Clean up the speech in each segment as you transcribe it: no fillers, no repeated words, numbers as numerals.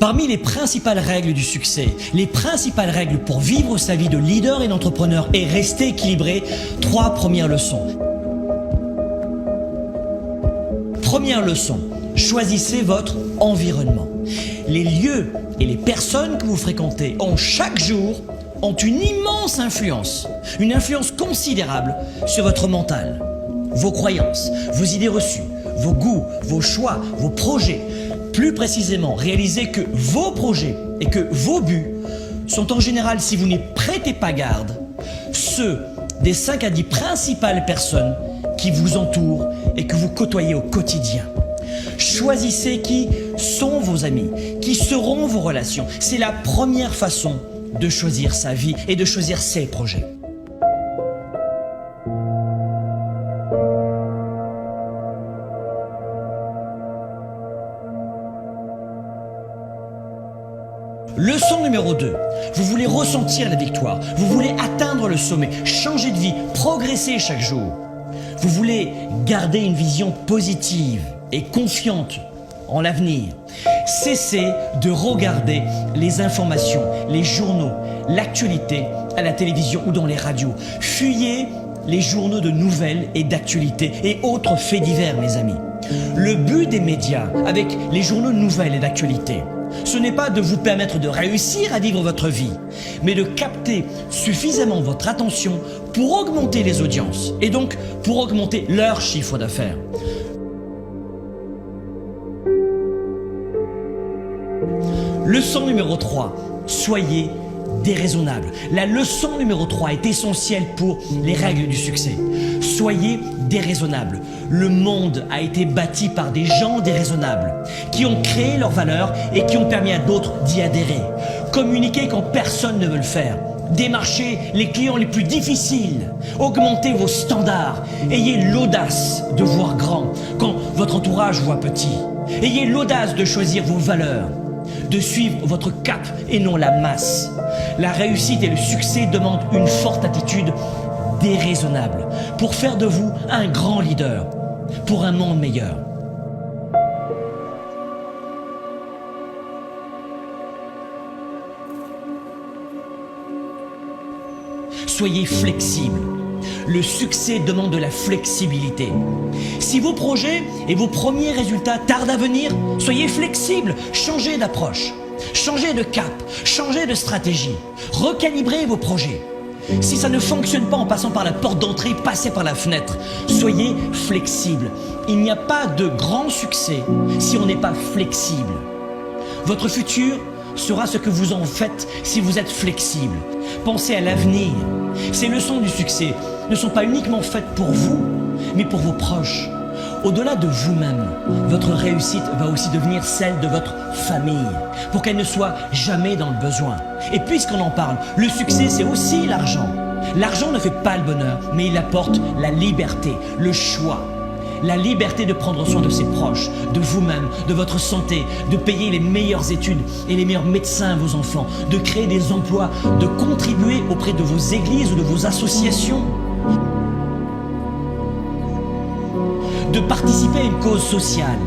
Parmi les principales règles du succès, les principales règles pour vivre sa vie de leader et d'entrepreneur et rester équilibré, 3 premières leçons. Première leçon, choisissez votre environnement. Les lieux et les personnes que vous fréquentez chaque jour ont une immense influence, une influence considérable sur votre mental, vos croyances, vos idées reçues, vos goûts, vos choix, vos projets. Plus précisément, réalisez que vos projets et que vos buts sont en général, si vous n'y prêtez pas garde, ceux des 5 à 10 principales personnes qui vous entourent et que vous côtoyez au quotidien. Choisissez qui sont vos amis, qui seront vos relations. C'est la première façon de choisir sa vie et de choisir ses projets. Leçon numéro 2, vous voulez ressentir la victoire, vous voulez atteindre le sommet, changer de vie, progresser chaque jour. Vous voulez garder une vision positive et confiante en l'avenir. Cessez de regarder les informations, les journaux, l'actualité à la télévision ou dans les radios. Fuyez les journaux de nouvelles et d'actualité et autres faits divers, mes amis. Le but des médias avec les journaux de nouvelles et d'actualité, ce n'est pas de vous permettre de réussir à vivre votre vie, mais de capter suffisamment votre attention pour augmenter les audiences et donc pour augmenter leur chiffre d'affaires. Leçon numéro 3, soyez déraisonnable. La leçon numéro 3 est essentielle pour les règles du succès. Soyez déraisonnable. Le monde a été bâti par des gens déraisonnables qui ont créé leurs valeurs et qui ont permis à d'autres d'y adhérer. Communiquez quand personne ne veut le faire. Démarchez les clients les plus difficiles. Augmentez vos standards. Ayez l'audace de voir grand quand votre entourage voit petit. Ayez l'audace de choisir vos valeurs, de suivre votre cap et non la masse. La réussite et le succès demandent une forte attitude déraisonnable pour faire de vous un grand leader pour un monde meilleur. Soyez flexible. Le succès demande de la flexibilité. Si vos projets et vos premiers résultats tardent à venir, soyez flexible, changez d'approche, changez de cap, changez de stratégie, recalibrez vos projets. Si ça ne fonctionne pas en passant par la porte d'entrée, passez par la fenêtre. Soyez flexible. Il n'y a pas de grand succès si on n'est pas flexible. Votre futur sera ce que vous en faites si vous êtes flexible. Pensez à l'avenir. Ces leçons du succès ne sont pas uniquement faites pour vous, mais pour vos proches. Au-delà de vous-même, votre réussite va aussi devenir celle de votre famille, pour qu'elle ne soit jamais dans le besoin. Et puisqu'on en parle, le succès c'est aussi l'argent. L'argent ne fait pas le bonheur, mais il apporte la liberté, le choix. La liberté de prendre soin de ses proches, de vous-même, de votre santé, de payer les meilleures études et les meilleurs médecins à vos enfants, de créer des emplois, de contribuer auprès de vos églises ou de vos associations, de participer à une cause sociale.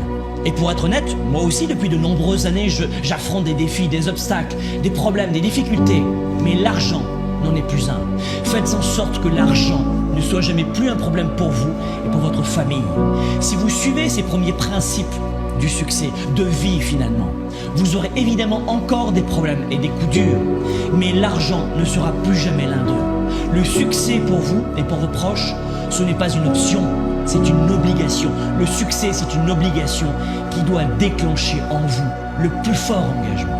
Et pour être honnête, moi aussi depuis de nombreuses années, j'affronte des défis, des obstacles, des problèmes, des difficultés. Mais l'argent n'en est plus un. Faites en sorte que l'argent ne soit jamais plus un problème pour vous et pour votre famille. Si vous suivez ces premiers principes du succès, de vie finalement, vous aurez évidemment encore des problèmes et des coups durs, mais l'argent ne sera plus jamais l'un d'eux. Le succès pour vous et pour vos proches, ce n'est pas une option, c'est une obligation. Le succès, c'est une obligation qui doit déclencher en vous le plus fort engagement.